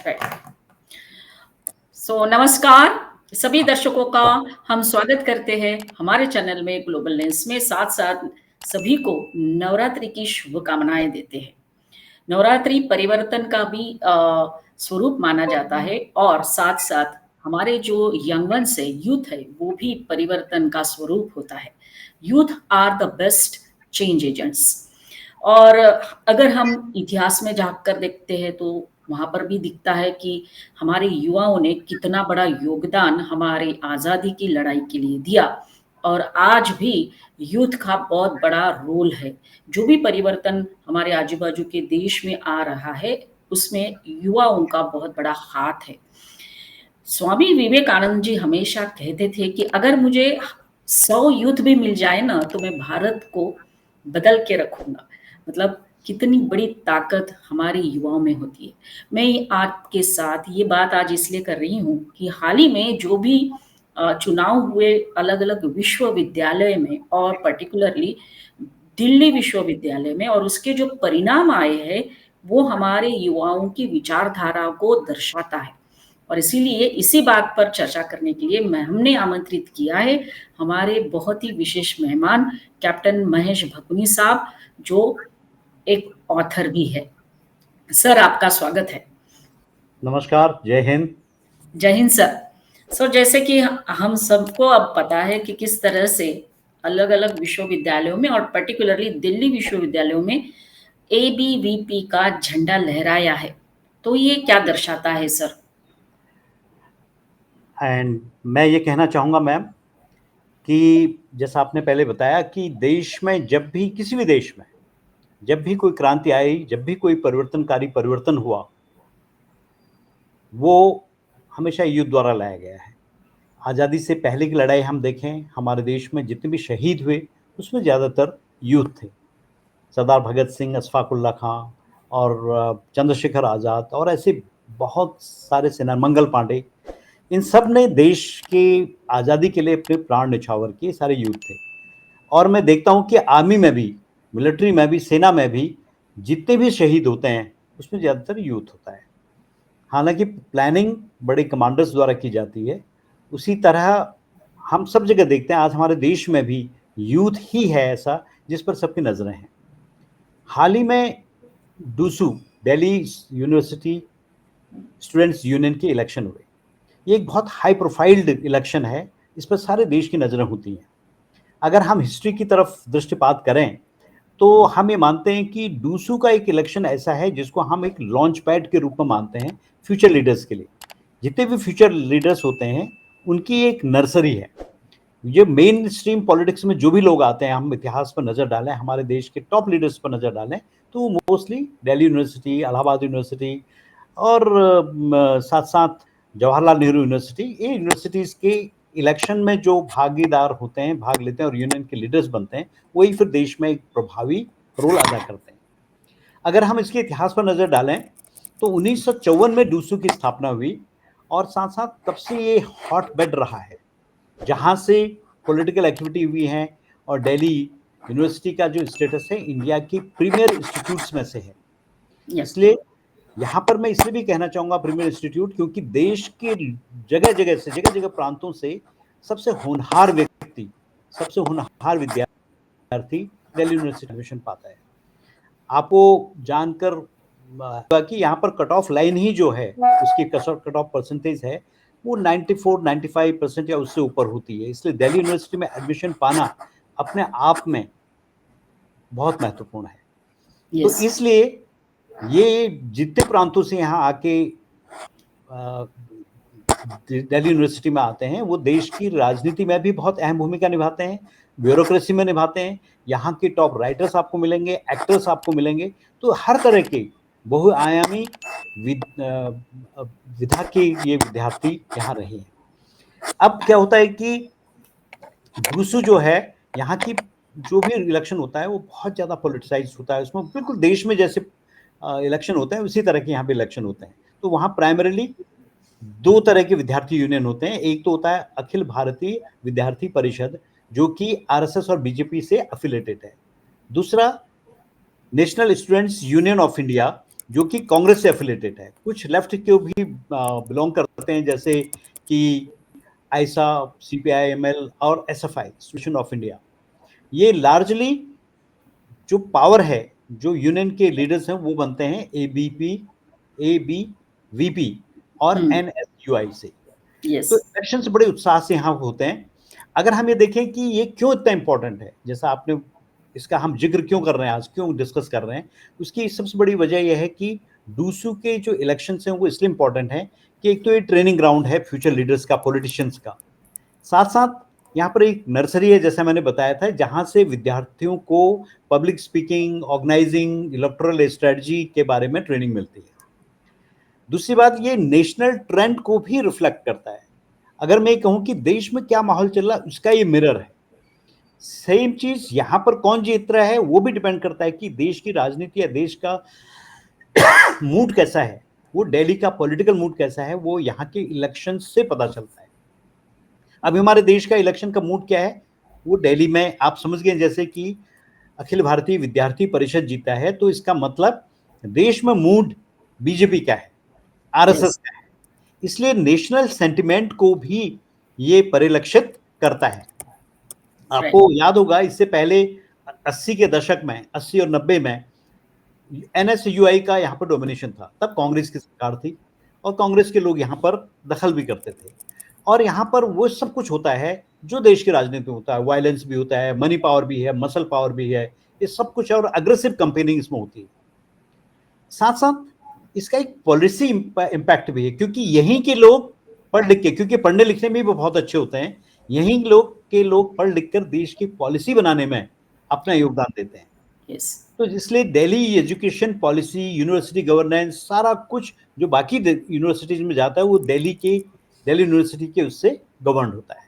Right. नमस्कार सभी दर्शकों का हम स्वागत करते हैं हमारे चैनल में ग्लोबल लेंस में। साथ साथ सभी को नवरात्रि की शुभकामनाएं देते हैं। नवरात्रि परिवर्तन का भी स्वरूप माना जाता है और साथ साथ हमारे जो यंग वंस है, यूथ है, वो भी परिवर्तन का स्वरूप होता है। Youth are the best change agents. और अगर हम इतिहास में झांक कर देखते हैं तो वहां पर भी दिखता है कि हमारे युवाओं ने कितना बड़ा योगदान हमारे आज़ादी की लड़ाई के लिए दिया। और आज भी यूथ का बहुत बड़ा रोल है। जो भी परिवर्तन हमारे आजू बाजू के देश में आ रहा है उसमें युवाओं का बहुत बड़ा हाथ है। स्वामी विवेकानंद जी हमेशा कहते थे कि अगर मुझे 100 यूथ भी मिल जाए ना तो मैं भारत को बदल के रखूंगा। मतलब कितनी बड़ी ताकत हमारे युवाओं में होती है। मैं आपके साथ ये बात आज इसलिए कर रही हूँ कि हाल ही में जो भी चुनाव हुए अलग अलग विश्वविद्यालय में और पर्टिकुलरली दिल्ली विश्वविद्यालय में, और उसके जो परिणाम आए हैं वो हमारे युवाओं की विचारधारा को दर्शाता है। और इसीलिए इसी बात पर चर्चा करने के लिए हमने आमंत्रित किया है हमारे बहुत ही विशेष मेहमान कैप्टन महेश भकुनी साहब, जो एक ऑथर भी है। सर, आपका स्वागत है। नमस्कार, जय हिंद। जय हिंद सर। सर, जैसे कि हम सबको अब पता है कि किस तरह से अलग अलग विश्वविद्यालयों में और पर्टिकुलरली दिल्ली विश्वविद्यालयों में एबीवीपी का झंडा लहराया है, तो ये क्या दर्शाता है सर? एंड मैं ये कहना चाहूँगा मैम कि जैसा आपने पहले बताया कि देश में जब भी किसी भी देश में जब भी कोई क्रांति आई, जब भी कोई परिवर्तनकारी परिवर्तन हुआ, वो हमेशा युद्ध द्वारा लाया गया है। आज़ादी से पहले की लड़ाई हम देखें, हमारे देश में जितने भी शहीद हुए उसमें ज़्यादातर यूथ थे। सरदार भगत सिंह, अशफाक उल्लाह खां और चंद्रशेखर आज़ाद और ऐसे बहुत सारे सेना, मंगल पांडे, इन सब ने देश के आज़ादी के लिए अपने प्राण न्यौछावर किए, सारे यूथ थे। और मैं देखता हूँ कि आर्मी में भी, मिलिट्री में भी, सेना में भी जितने भी शहीद होते हैं उसमें ज़्यादातर यूथ होता है। हालांकि प्लानिंग बड़े कमांडर्स द्वारा की जाती है, उसी तरह हम सब जगह देखते हैं आज हमारे देश में भी यूथ ही है ऐसा जिस पर सबकी नज़रें हैं। हाल ही में DUSU, Delhi university students union के इलेक्शन हुए। ये एक बहुत हाई प्रोफाइल्ड इलेक्शन है, इस पर सारे देश की नज़रें होती हैं। अगर हम हिस्ट्री की तरफ दृष्टिपात करें तो हम ये मानते हैं कि डूसू का एक इलेक्शन ऐसा है जिसको हम एक लॉन्च पैड के रूप में मानते हैं फ्यूचर लीडर्स के लिए। जितने भी फ्यूचर लीडर्स होते हैं उनकी एक नर्सरी है। ये मेन स्ट्रीम पॉलिटिक्स में जो भी लोग आते हैं, हम इतिहास पर नज़र डालें, हमारे देश के टॉप लीडर्स पर नज़र डालें तो mostly Delhi university, Allahabad university और साथ साथ जवाहरलाल नेहरू यूनिवर्सिटी, ये यूनिवर्सिटीज़ के इलेक्शन में जो भागीदार होते हैं, भाग लेते हैं और यूनियन के लीडर्स बनते हैं, वही फिर देश में एक प्रभावी रोल अदा करते हैं। अगर हम इसके इतिहास पर नज़र डालें तो 1954 में डूसू की स्थापना हुई और साथ साथ तब से ये हॉट बेड रहा है जहाँ से पॉलिटिकल एक्टिविटी हुई है। और दिल्ली यूनिवर्सिटी का जो स्टेटस है इंडिया की प्रीमियर इंस्टीट्यूट्स में से है। इसलिए यहाँ पर मैं इसलिए भी कहना चाहूँगा प्रीमियर इंस्टीट्यूट, क्योंकि देश के जगह जगह प्रांतों से सबसे होनहार व्यक्ति, सबसे होनहार विद्यार्थी दिल्ली यूनिवर्सिटी एडमिशन पाता है। आपको जानकर कि यहाँ पर कट ऑफ लाइन ही जो है, उसकी कट ऑफ परसेंटेज है वो 94-95% या उससे ऊपर होती है। इसलिए दिल्ली यूनिवर्सिटी में एडमिशन पाना अपने आप में बहुत महत्वपूर्ण है। तो इसलिए ये जितने प्रांतों से यहाँ आके दिल्ली यूनिवर्सिटी में आते हैं वो देश की राजनीति में भी बहुत अहम भूमिका निभाते हैं, ब्यूरोक्रेसी में निभाते हैं। यहाँ के टॉप राइटर्स आपको मिलेंगे, एक्टर्स आपको मिलेंगे। तो हर तरह के बहुआयामी विधा के ये विद्यार्थी यहाँ रहे हैं। अब क्या होता है कि डूसू जो है, यहाँ की जो भी इलेक्शन होता है वो बहुत ज़्यादा पॉलिटिसाइज होता है। उसमें बिल्कुल देश में जैसे इलेक्शन होते हैं उसी तरह के यहाँ पे इलेक्शन होते हैं। तो वहाँ प्राइमरीली दो तरह के विद्यार्थी यूनियन होते हैं। एक तो होता है अखिल भारतीय विद्यार्थी परिषद, जो कि आरएसएस और बीजेपी से एफिलेटेड है। दूसरा national students union of India, जो कि कांग्रेस से एफिलेटेड है, कुछ लेफ्ट के भी बिलोंग करते हैं, जैसे कि आईसा, सीपीआई-एमएल और एसएफआई, एसोसिएशन ऑफ इंडिया। ये लार्जली जो पावर है, जो यूनियन के लीडर्स हैं, वो बनते हैं एबीपी, एबीवीपी और एनएसयूआई से। तो यस, इलेक्शंस बड़े उत्साह से यहाँ होते हैं। अगर हम ये देखें कि ये क्यों इतना इंपॉर्टेंट है, जैसा आपने इसका हम जिक्र क्यों कर रहे हैं, आज क्यों डिस्कस कर रहे हैं, उसकी सबसे बड़ी वजह यह है कि डूसू के जो इलेक्शंस हैं वो इसलिए इंपॉर्टेंट है कि एक तो ये ट्रेनिंग ग्राउंड है फ्यूचर लीडर्स का, पॉलिटिशियंस का। साथ साथ यहाँ पर एक नर्सरी है, जैसा मैंने बताया था, जहाँ से विद्यार्थियों को public speaking, organising, electoral strategy के बारे में ट्रेनिंग मिलती है। दूसरी बात, ये नेशनल ट्रेंड को भी रिफ्लेक्ट करता है। अगर मैं कहूं कि देश में क्या माहौल चल रहा है, उसका ये मिरर है। सेम चीज यहां पर कौन जीत रहा है वो भी डिपेंड करता है कि देश की राजनीति या देश का मूड कैसा है, वो दिल्ली का पॉलिटिकल मूड कैसा है, वो यहाँ के इलेक्शन से पता चलता है। अभी हमारे देश का इलेक्शन का मूड क्या है, वो दिल्ली में आप समझ गए, जैसे कि अखिल भारतीय विद्यार्थी परिषद जीता है, तो इसका मतलब देश में मूड बीजेपी का है, आरएसएस का है। इसलिए नेशनल सेंटिमेंट को भी ये परिलक्षित करता है। आपको याद होगा, इससे पहले 80 के दशक में, 80 और 90 में एनएसयूआई का यहाँ पर डोमिनेशन था। तब कांग्रेस की सरकार थी और कांग्रेस के लोग यहाँ पर दखल भी करते थे। और यहाँ पर वो सब कुछ होता है जो देश की राजनीति में होता है, वायलेंस भी होता है, मनी पावर भी है, मसल पावर भी है, ये सब कुछ है, और अग्रेसिव कैंपेनिंग इसमें होती है। साथ साथ इसका एक पॉलिसी इम्पैक्ट भी है, क्योंकि यहीं के लोग पढ़ लिख के, क्योंकि पढ़ने लिखने में भी बहुत अच्छे होते हैं, यहीं लोग पढ़ लिख कर देश की पॉलिसी बनाने में अपना योगदान देते हैं। यस, तो इसलिए Delhi education policy, university governance, सारा कुछ जो बाकी यूनिवर्सिटीज में जाता है वो दिल्ली यूनिवर्सिटी के उससे गवर्न होता है।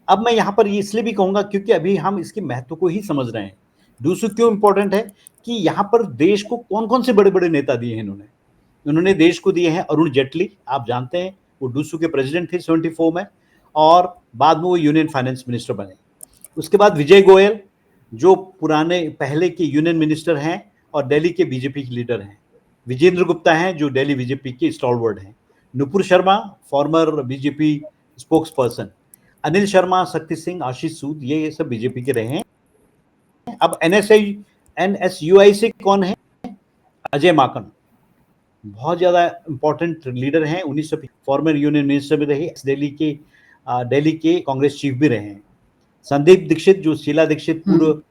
अब मैं यहाँ पर ये इसलिए भी कहूंगा क्योंकि अभी हम इसके महत्व को ही समझ रहे हैं। दूसरा क्यों इंपॉर्टेंट है कि यहाँ पर देश को कौन कौन से बड़े बड़े नेता दिए हैं इन्होंने देश को दिए हैं। अरुण जेटली, आप जानते हैं, वो डूसू के प्रेसिडेंट थे 74 में, और बाद में वो यूनियन फाइनेंस मिनिस्टर बने। उसके बाद विजय गोयल, जो पहले के यूनियन मिनिस्टर हैं और दिल्ली के बीजेपी के लीडर हैं। विजेंद्र गुप्ता हैं, जो दिल्ली बीजेपी के स्टॉलवर्ड हैं। Nupur Sharma, farmer BJP spokes person. Anil Sharma, Shakti Singh, आशीष सूद, ये सब बीजेपी के रहे हैं। अब एनएसयूआई से कौन है? अजय माकन, बहुत ज्यादा इंपॉर्टेंट लीडर हैं। 1900 फॉर्मर यूनियन मिनिस्टर भी रहे, दिल्ली के कांग्रेस चीफ भी रहे हैं। संदीप दीक्षित, जो शीला दीक्षित पूर्व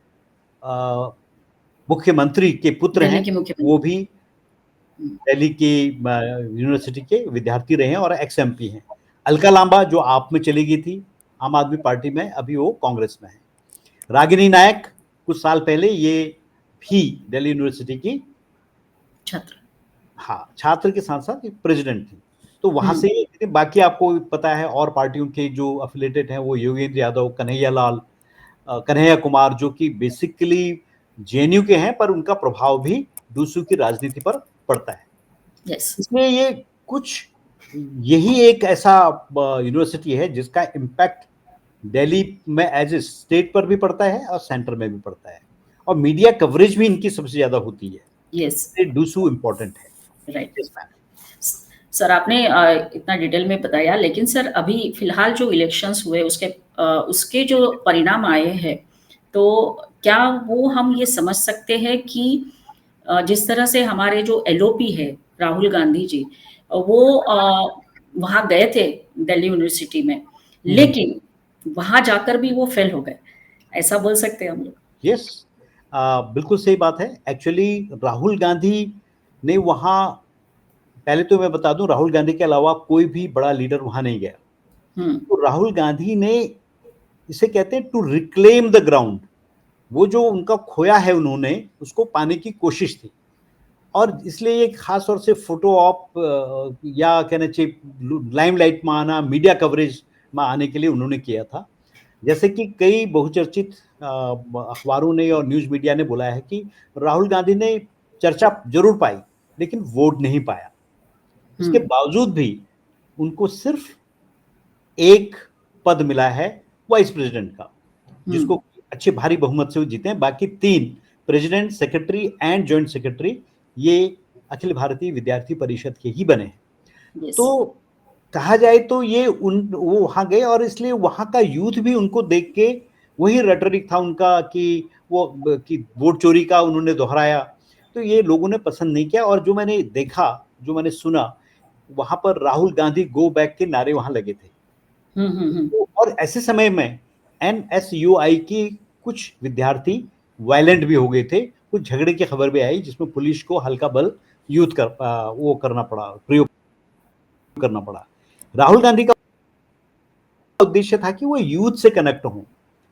मुख्यमंत्री के पुत्र हैं, वो भी दिल्ली की यूनिवर्सिटी के विद्यार्थी रहे हैं और एक्स एमपी हैं। अलका लांबा, जो आप में चली गई थी आम आदमी पार्टी में, अभी वो कांग्रेस में है। रागिनी नायक, कुछ साल पहले ये भी दिल्ली यूनिवर्सिटी की छात्र के साथ साथ एक प्रेसिडेंट थी। तो वहां से बाकी आपको पता है, और पार्टियों के जो अफिलेटेड हैं वो योगेंद्र यादव, कन्हैया कुमार, जो कि बेसिकली जेएनयू के हैं, पर उनका प्रभाव भी डूसू की राजनीति पर पड़ता है। इसमें यही एक ऐसा यूनिवर्सिटी है जिसका इम्पैक्ट दिल्ली में एज ए स्टेट पर भी पड़ता है और सेंटर में भी पड़ता है, और मीडिया कवरेज भी इनकी सबसे ज्यादा होती है। यस, डूसू इम्पोर्टेंट है। राइट सर, आपने इतना डिटेल में बताया, लेकिन सर अभी फिलहाल जो इलेक्शंस हुए उसके जो परिणाम आए हैं, तो क्या वो हम ये समझ सकते हैं कि जिस तरह से हमारे जो एलओपी है राहुल गांधी जी, वो वहाँ गए थे दिल्ली यूनिवर्सिटी में, लेकिन वहां जाकर भी वो फेल हो गए, ऐसा बोल सकते हैं हम लोग? यस, बिल्कुल सही बात है। एक्चुअली राहुल गांधी ने वहां, पहले तो मैं बता दूं, राहुल गांधी के अलावा कोई भी बड़ा लीडर वहां नहीं गया। तो राहुल गांधी ने, इसे कहते हैं टू रिक्लेम द ग्राउंड, वो जो उनका खोया है उन्होंने उसको पाने की कोशिश थी। और इसलिए एक खास तौर से फोटो ऑप या कहना चाहिए लाइमलाइट में आना, मीडिया कवरेज में आने के लिए उन्होंने किया था। जैसे कि कई बहुचर्चित अखबारों ने और न्यूज मीडिया ने बोला है कि राहुल गांधी ने चर्चा जरूर पाई लेकिन वोट नहीं पाया। इसके बावजूद भी उनको सिर्फ एक पद मिला है वाइस प्रेसिडेंट का, जिसको अच्छे भारी बहुमत से वो जीते हैं। बाकी 3 president, secretary and joint secretary, ये अखिल भारतीय विद्यार्थी परिषद के ही बने हैं। यस। तो कहा जाए तो ये वो वहाँ गए और इसलिए वहाँ का यूथ भी उनको देख के वही रेटरिक था उनका कि कि वोट चोरी का उन्होंने दोहराया, तो ये लोगों ने पसंद नहीं किया। और जो मैंने देखा, जो मैंने सुना, वहाँ पर राहुल गांधी गो बैक के नारे वहाँ लगे थे। तो और ऐसे समय में एनएसयूआई की कुछ विद्यार्थी वायलेंट भी हो गए थे, कुछ झगड़े की खबर भी आई जिसमें पुलिस को हल्का बल वो करना पड़ा, प्रयोग करना पड़ा। राहुल गांधी का उद्देश्य था कि वो यूथ से कनेक्ट हों,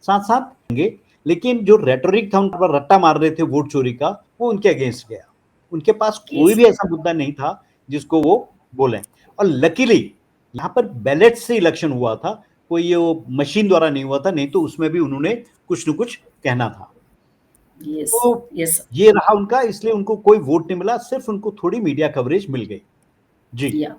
साथ साथ लेकिन जो रेटोरिक था उन पर रट्टा मार रहे थे वोट चोरी का, वो उनके अगेंस्ट गया। उनके पास कोई भी ऐसा मुद्दा नहीं था जिसको वो बोले। और लकीली यहाँ पर बैलेट से इलेक्शन हुआ था, कोई ये मशीन द्वारा नहीं हुआ था, नहीं तो उसमें भी उन्होंने कुछ न कुछ कहना था। यस तो यस। ये रहा उनका, इसलिए उनको कोई वोट नहीं मिला, सिर्फ उनको थोड़ी मीडिया कवरेज मिल गई। जी या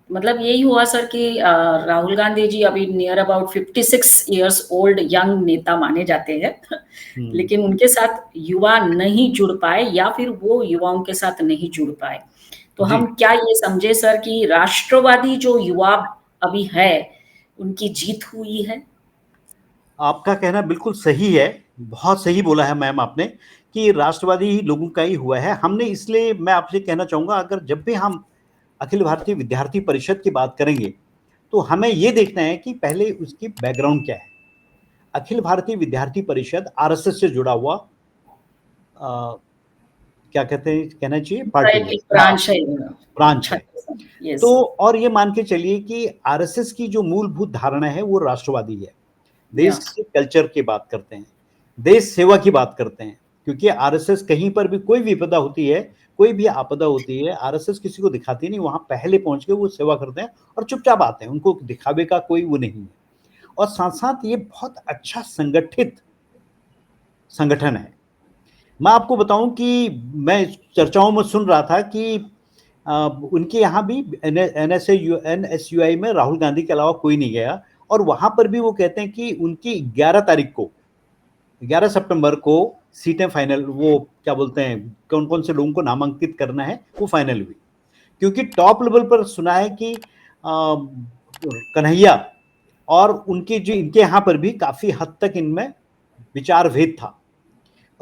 मतलब यही हुआ सर कि राहुल गांधी जी अभी near about 56 years old young नेता माने जाते हैं लेकिन उनके साथ युवा नहीं जुड़ पाए या फिर वो युवाओं के साथ नहीं जुड़ पाए। तो हम क्या ये समझे सर कि राष्ट्रवादी जो युवा अभी है उनकी जीत हुई है? आपका कहना बिल्कुल सही है, बहुत सही बोला है मैम आपने कि राष्ट्रवादी ही लोगों का ही हुआ है। हमने इसलिए मैं आपसे कहना चाहूंगा, अगर जब भी हम अखिल भारतीय विद्यार्थी परिषद की बात करेंगे तो हमें यह देखना है कि पहले उसकी बैकग्राउंड क्या है। अखिल भारतीय विद्यार्थी परिषद आरएसएस से जुड़ा हुआ क्या कहते हैं, कहना चाहिए, पार्टी है, एक ब्रांच है। ब्रांच है। यस। तो और ये मान के चलिए कि आरएसएस की जो मूलभूत धारणा है वो राष्ट्रवादी है। देश के कल्चर की बात करते हैं, देश सेवा की बात करते हैं, क्योंकि आरएसएस कहीं पर भी कोई विपदा होती है, कोई भी आपदा होती है, आरएसएस किसी को दिखाती नहीं, वहां पहले पहुंच के वो सेवा करते हैं और चुपचाप आते हैं, उनको दिखावे का कोई वो नहीं है। और साथ साथ ये बहुत अच्छा संगठित संगठन है। मैं आपको बताऊं कि मैं चर्चाओं में सुन रहा था कि उनके यहाँ भी एनएसयूआई में राहुल गांधी के अलावा कोई नहीं गया, और वहां पर भी वो कहते हैं कि उनकी 11 तारीख को, 11 सितंबर को सीटें फाइनल, वो क्या बोलते हैं, कौन कौन से लोगों को नामांकित करना है, वो फाइनल हुई। क्योंकि टॉप लेवल पर सुना है कि कन्हैया और उनके जो इनके यहाँ पर भी काफी हद तक इनमें विचार भेद था,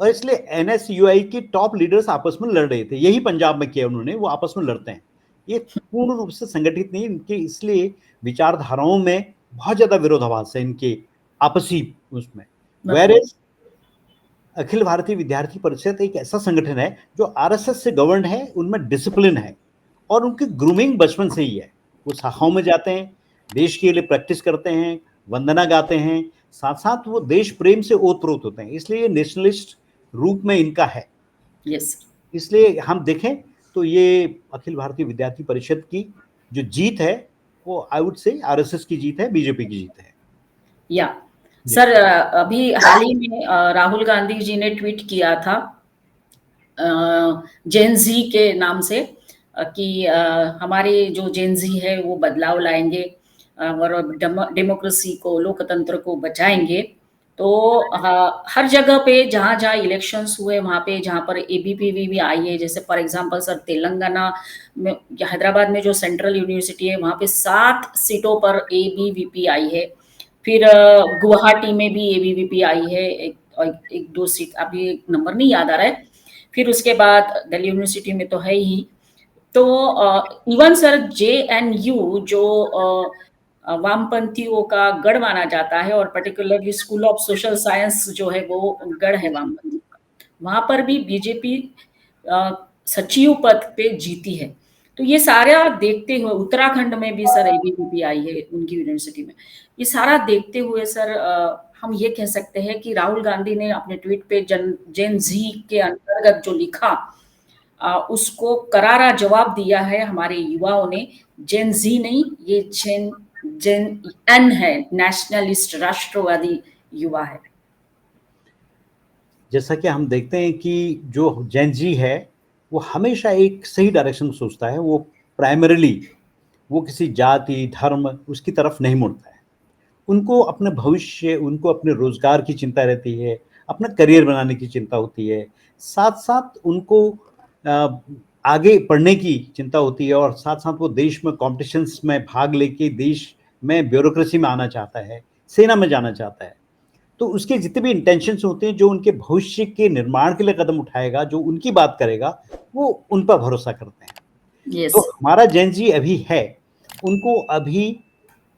और इसलिए एनएसयूआई के टॉप लीडर्स आपस में लड़ रहे थे। यही पंजाब में किया उन्होंने, वो आपस में लड़ते हैं, ये पूर्ण रूप से संगठित नहीं इनके, इसलिए विचारधाराओं में बहुत ज्यादा विरोधाभास है इनके आपसी उसमें। वेयरएज अखिल भारतीय विद्यार्थी परिषद एक ऐसा संगठन है जो आरएसएस से गवर्न है, उनमें डिसिप्लिन है और उनकी ग्रूमिंग बचपन से ही है। वो शाखाओं में जाते हैं, देश के लिए प्रैक्टिस करते हैं, वंदना गाते हैं, साथ साथ वो देश प्रेम से ओतप्रोत होते हैं, इसलिए नेशनलिस्ट रूप में इनका है। यस। इसलिए हम देखें तो ये अखिल भारतीय विद्यार्थी परिषद की जो जीत है वो आई वुड से आरएसएस की जीत है, बीजेपी की जीत है। या सर अभी हाल ही में राहुल गांधी जी ने ट्वीट किया था जेनजी के नाम से कि हमारे जो जेनजी है वो बदलाव लाएंगे और डेमोक्रेसी को, लोकतंत्र को बचाएंगे। तो हर जगह पे जहां जहां इलेक्शंस हुए वहां पे जहां पर एबीवीपी भी आई है, जैसे फॉर एग्जांपल सर तेलंगाना में, हैदराबाद में जो सेंट्रल यूनिवर्सिटी है वहां पे 7 सीटों पर एबीवीपी आई है। फिर गुवाहाटी में भी एबीवीपी आई है, एक दो सीट, अभी नंबर नहीं याद आ रहा है। फिर उसके बाद दिल्ली यूनिवर्सिटी में तो है ही। तो इवन सर जेएनयू जो वामपंथियों का गढ़ माना जाता है, और particularly school of social science जो है वो गढ़ है वामपंथियों का, वहां पर भी बीजेपी सचिव पद पे जीती है। तो ये सारा देखते हुए, उत्तराखंड में भी सर एबीवीपी आई है उनकी यूनिवर्सिटी में, ये सारा देखते हुए सर हम ये कह सकते हैं कि राहुल गांधी ने अपने ट्वीट पे जेन जी के अंतर्गत जो लिखा उसको करारा जवाब दिया है हमारे युवाओं ने। जेन जी नहीं, ये जेन एन है, नेशनलिस्ट राष्ट्रवादी युवा है। जैसा कि हम देखते हैं कि जो जेन जी है वो हमेशा एक सही डायरेक्शन में सोचता है, वो प्राइमरीली वो किसी जाति धर्म उसकी तरफ नहीं मुड़ता है। उनको अपने भविष्य, उनको अपने रोजगार की चिंता रहती है, अपना करियर बनाने की चिंता होती है, साथ साथ उनको आगे पढ़ने की चिंता होती है और साथ साथ वो देश में कॉम्पिटिशन्स में भाग लेके देश में ब्यूरोक्रेसी में आना चाहता है, सेना में जाना चाहता है, तो उसके जितने भी इंटेंशंस होते हैं, जो उनके भविष्य के निर्माण के लिए कदम उठाएगा, जो उनकी बात करेगा, वो उन पर भरोसा करते हैं। यस। तो हमारा जेन जी अभी है, उनको अभी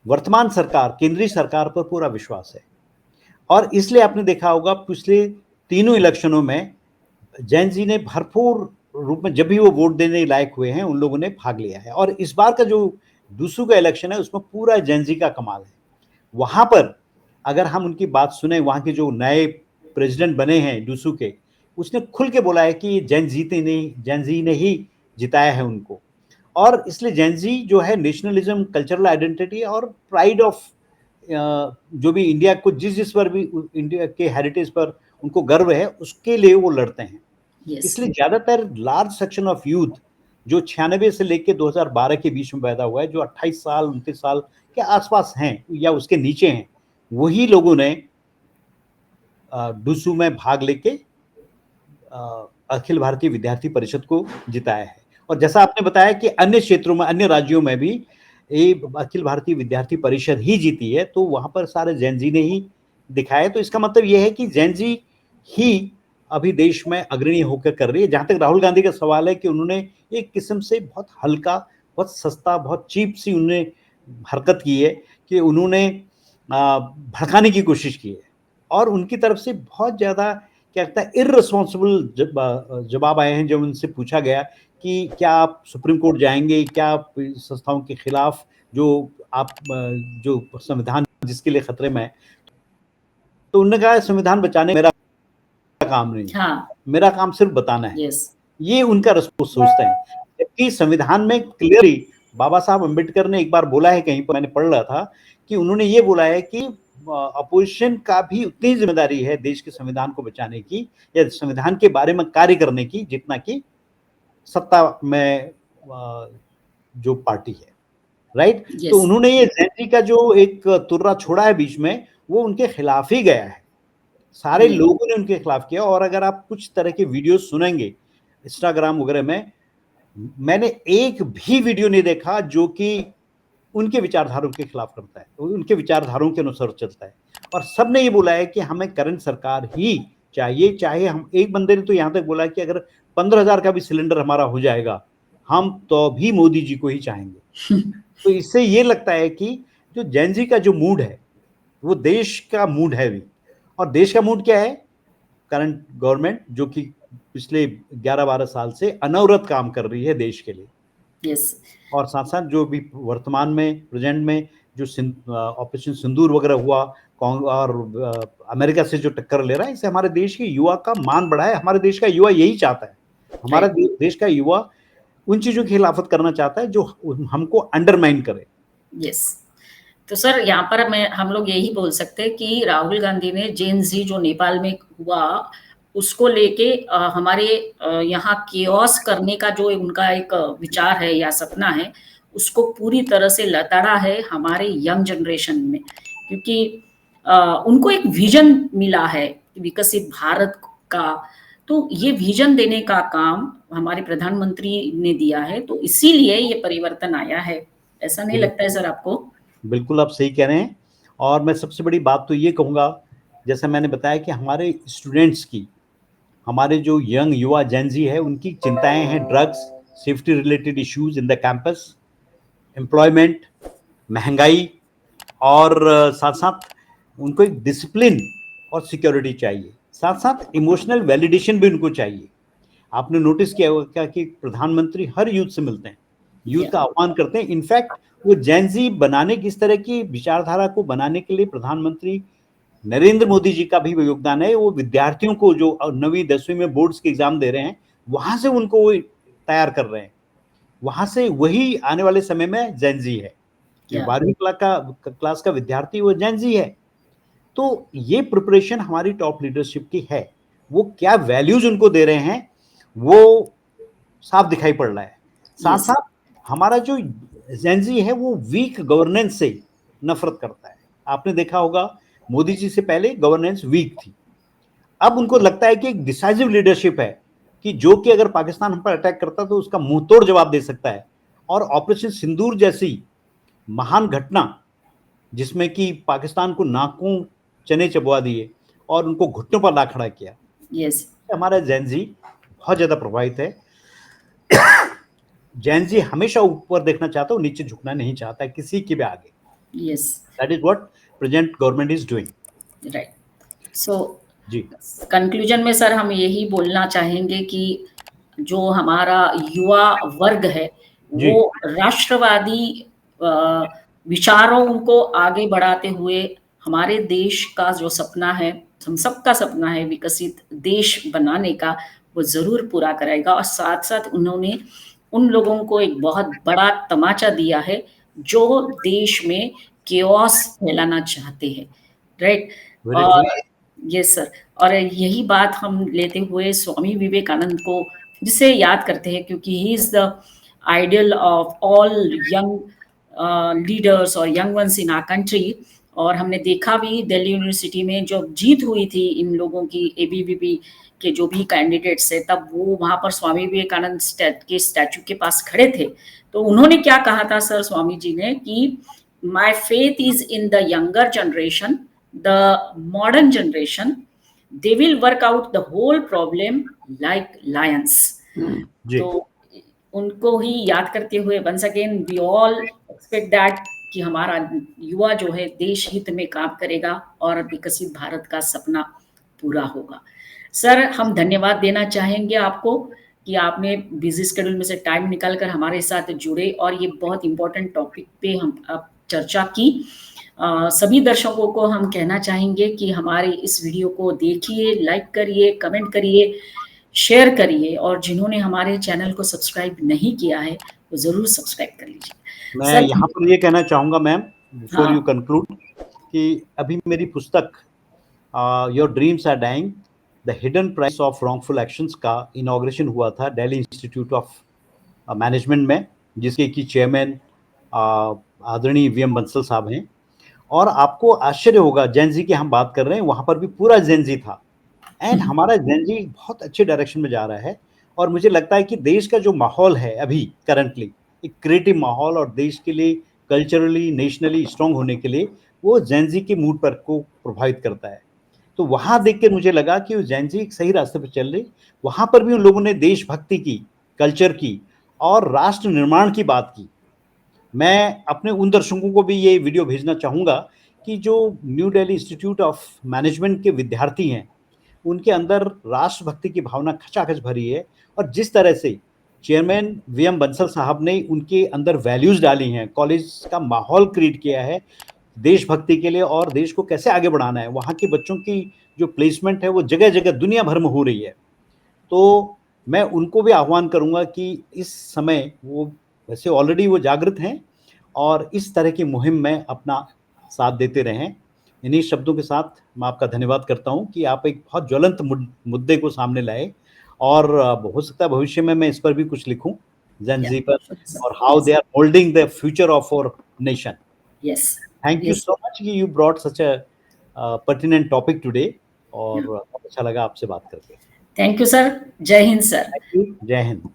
वर्तमान सरकार, केंद्रीय सरकार पर पूरा विश्वास है और इसलिए आपने देखा होगा पिछले तीनों इलेक्शनों में जैन जी ने भरपूर रूप में जब भी वो वोट देने लायक हुए हैं, उन लोगों ने भाग लिया है और इस बार का जो दूसू का इलेक्शन है, उसमें पूरा जैन जी का कमाल है। वहां पर अगर हम उनकी बात सुने, वहां के जो नए प्रेसिडेंट बने हैं डूसू के, उसने खुल के बोला है कि जैन जी ने ही जिताया है उनको और इसलिए जैन जी जो है नेशनलिज्म, कल्चरल आइडेंटिटी और प्राइड ऑफ जो भी इंडिया को जिस पर भी इंडिया के हेरिटेज पर उनको गर्व है, उसके लिए वो लड़ते हैं। यस। इसलिए ज्यादातर लार्ज सेक्शन ऑफ यूथ जो 96 से लेकर 2012 के बीच में पैदा हुआ है, जो 28 साल 29 साल के आसपास हैं या उसके नीचे हैं, वही लोगों ने डूसू में भाग लेके अखिल भारतीय विद्यार्थी परिषद को जिताया है। और जैसा आपने बताया कि अन्य क्षेत्रों में, अन्य राज्यों में भी ये अखिल भारतीय विद्यार्थी परिषद ही जीती है, तो वहां पर सारे जैन जी ने ही दिखाया। तो इसका मतलब यह है कि जैन जी ही अभी देश में अग्रणी होकर कर रही है। जहां तक राहुल गांधी का सवाल है कि उन्होंने एक किस्म से बहुत हल्का, बहुत सस्ता, बहुत चीप सी उन्होंने हरकत की है कि उन्होंने भड़काने की कोशिश की है और उनकी तरफ से बहुत ज्यादा क्या कहता है इर्रेस्पॉन्सिबल जवाब आए हैं। जब उनसे पूछा गया कि क्या आप सुप्रीम कोर्ट जाएंगे, क्या आप संस्थाओं के खिलाफ जो आप जो संविधान जिसके लिए खतरे में है, तो उन्होंने कहा संविधान बचाने मेरा काम नहीं, हाँ। मेरा काम सिर्फ बताना है। यस। ये उनका रिस्पॉन्स सोचते हैं, जबकि संविधान में क्लियरली बाबा साहब अम्बेडकर ने एक बार बोला है, कहीं पर मैंने पढ़ रहा था कि उन्होंने ये बोला है कि अपोजिशन का भी उतनी जिम्मेदारी है देश के संविधान को बचाने की या संविधान के बारे में कार्य करने की, जितना कि सत्ता में जो पार्टी है, राइट। तो उन्होंने ये जैन का जो एक तुर्रा छोड़ा है बीच में, वो उनके खिलाफ ही गया है, सारे लोगों ने उनके खिलाफ किया। और अगर आप कुछ तरह के वीडियो सुनेंगे इंस्टाग्राम वगैरह में, मैंने एक भी वीडियो नहीं देखा जो कि उनके विचारधारों के खिलाफ करता है, उनके विचारधारों के अनुसार चलता है। और सबने ये बोला है कि हमें करंट सरकार ही चाहिए, चाहे हम, एक बंदे ने तो यहाँ तक बोला है कि अगर 15,000 का भी सिलेंडर हमारा हो जाएगा, हम तो भी मोदी जी को ही चाहेंगे। तो इससे ये लगता है कि जो जैन जी का जो मूड है, वो देश का मूड है भी। और देश का मूड क्या है? करंट गवर्नमेंट जो कि पिछले 11-12 साल से अनवरत काम कर रही है देश के लिए। यस। और साथ साथ जो भी वर्तमान में, प्रेजेंट में जो ऑपरेशन सिंदूर वगैरह हुआ और अमेरिका से जो टक्कर ले रहा है, इससे हमारे देश के युवा का मान बढ़ा है। हमारे देश का युवा यही चाहता है, हमारा देश का युवा उन चीजों की खिलाफत करना चाहता है जो हमको अंडरमाइन करे। यस। तो सर, यहाँ पर हम लोग यही बोल सकते हैं कि राहुल गांधी ने जेन जी जो नेपाल में हुआ उसको लेके हमारे यहाँ केओस करने का जो उनका एक विचार है या सपना है, उसको पूरी तरह से लताड़ा है हमारे यंग जनरेशन में, क्योंकि उनको एक विजन मिला है विकसित भारत का। तो ये विजन देने का काम हमारे प्रधानमंत्री ने दिया है, तो इसीलिए ये परिवर्तन आया है। ऐसा नहीं लगता है सर आपको? बिल्कुल आप सही कह रहे हैं। और मैं सबसे बड़ी बात तो ये कहूँगा, जैसा मैंने बताया कि हमारे स्टूडेंट्स की, हमारे जो यंग युवा जेन जी है, उनकी चिंताएं हैं drugs, safety related issues in the campus, employment, महंगाई, और साथ साथ उनको एक डिसिप्लिन और सिक्योरिटी चाहिए। साथ साथ इमोशनल वैलिडेशन भी उनको चाहिए। आपने नोटिस किया होगा क्या कि प्रधानमंत्री हर यूथ से मिलते हैं, यूथ का आह्वान करते हैं। इनफैक्ट वो जेन जी बनाने की, इस तरह की विचारधारा को बनाने के लिए प्रधानमंत्री नरेंद्र मोदी जी का भी योगदान है। वो विद्यार्थियों को जो 9वीं 10वीं में बोर्ड्स के एग्जाम दे रहे हैं, वहां से उनको वो तैयार कर रहे हैं, वहां से वही आने वाले समय में जेन जी है। 12वीं क्लास का विद्यार्थी वो जेन जी है। तो ये प्रिपरेशन हमारी टॉप लीडरशिप की है। वो क्या वैल्यूज उनको दे रहे हैं वो साफ दिखाई पड़ रहा है। साथ साथ हमारा जो जेन जी है वो वीक गवर्नेंस से नफरत करता है। आपने देखा होगा मोदी जी से पहले गवर्नेंस वीक थी, अब उनको लगता है कि एक डिसाइसिव लीडरशिप है कि जो कि अगर पाकिस्तान हम पर अटैक करता तो उसका मुंह तोड़ जवाब दे सकता है। और ऑपरेशन सिंदूर जैसी महान घटना जिसमें कि पाकिस्तान को नाकों चने चबवा दिए और उनको घुटनों पर ला खड़ा किया, यस हमारा जैन जी बहुत ज्यादा प्रभावित है। जैन जी हमेशा ऊपर देखना चाहता है, नीचे झुकना नहीं चाहता है किसी के भी आगे। Yes that is what present government is doing. Right. So जी कंक्लूजन में सर हम यही बोलना चाहेंगे कि जो हमारा युवा वर्ग है जी वो राष्ट्रवादी विचारों को आगे बढ़ाते हुए हमारे देश का जो सपना है, हम सबका सपना है विकसित देश बनाने का, वो जरूर पूरा करेगा। और साथ साथ उन्होंने उन लोगों को एक बहुत बड़ा तमाचा दिया है जो देश में केओस फैलाना चाहते हैं, राइट। Very true. और यस सर, और यही बात हम लेते हुए स्वामी विवेकानंद को फिर से याद करते हैं क्योंकि he is the ideal of all young leaders और young ones in our country. और हमने देखा भी दिल्ली यूनिवर्सिटी में जब जीत हुई थी इन लोगों की एबीवीपी के जो भी कैंडिडेट्स है, तब वो वहां पर स्वामी विवेकानंद के स्टैचू के पास खड़े थे। तो उन्होंने क्या कहा था सर स्वामी जी ने कि my faith is in the younger generation, the modern generation, they will work out the whole problem like lions. जी तो उनको ही याद करते हुए once again we all expect that कि हमारा युवा जो है देश हित में काम करेगा और विकसित भारत का सपना पूरा होगा। सर हम धन्यवाद देना चाहेंगे आपको कि आपने बिजी शेड्यूल में से टाइम निकालकर हमारे साथ जुड़े और ये बहुत इंपॉर्टेंट टॉपिक पे हम अब चर्चा की। सभी दर्शकों को हम कहना चाहेंगे कि हमारे इस वीडियो को देखिए, लाइक करिए, कमेंट करिए, शेयर करिए और जिन्होंने हमारे चैनल को सब्सक्राइब नहीं किया है वो जरूर सब्सक्राइब कर लीजिए। मैं सर यहाँ पर ये कहना चाहूँगा मैम बिफोर यू हाँ कंक्लूड कि अभी मेरी पुस्तक your dreams are dying the hidden price of wrongful actions का इनॉग्रेशन हुआ था दिल्ली इंस्टीट्यूट ऑफ मैनेजमेंट में, जिसके की चेयरमैन आदरणीय वीएम बंसल साहब हैं। और आपको आश्चर्य होगा, जैन जी की हम बात कर रहे हैं, वहाँ पर भी पूरा जैन जी था। एंड हमारा जैन जी बहुत अच्छे डायरेक्शन में जा रहा है। और मुझे लगता है कि देश का जो माहौल है अभी करंटली एक क्रिएटिव माहौल और देश के लिए कल्चरली नेशनली स्ट्रांग होने के लिए वो जैन जी के मूड पर को प्रभावित करता है। तो वहाँ देख के मुझे लगा कि जैन जी एक सही रास्ते पर चल रही। वहाँ पर भी उन लोगों ने देशभक्ति की, कल्चर की और राष्ट्र निर्माण की बात की। मैं अपने उन दर्शकों को भी ये वीडियो भेजना चाहूँगा कि जो new Delhi institute of management के विद्यार्थी हैं उनके अंदर राष्ट्रभक्ति की भावना खचाखच भरी है। और जिस तरह से चेयरमैन वीएम बंसल साहब ने उनके अंदर वैल्यूज डाली हैं, कॉलेज का माहौल क्रिएट किया है देशभक्ति के लिए और देश को कैसे आगे बढ़ाना है, वहाँ के बच्चों की जो प्लेसमेंट है वो जगह जगह दुनिया भर में हो रही है। तो मैं उनको भी आह्वान करूँगा कि इस समय वो वैसे ऑलरेडी वो जागृत हैं और इस तरह की मुहिम में अपना साथ देते रहें। इन्हीं शब्दों के साथ मैं आपका धन्यवाद करता हूं कि आप एक बहुत ज्वलंत मुद्दे को सामने लाए और हो सकता है भविष्य में मैं इस पर भी कुछ लिखूं, जैन जी पर, और how they are holding the future of our nation. Yes thank you so much कि you brought such a pertinent topic today और बहुत अच्छा लगा आपसे बात करके। Thank you sir. Jai Hind sir. Thank you. जय हिंद।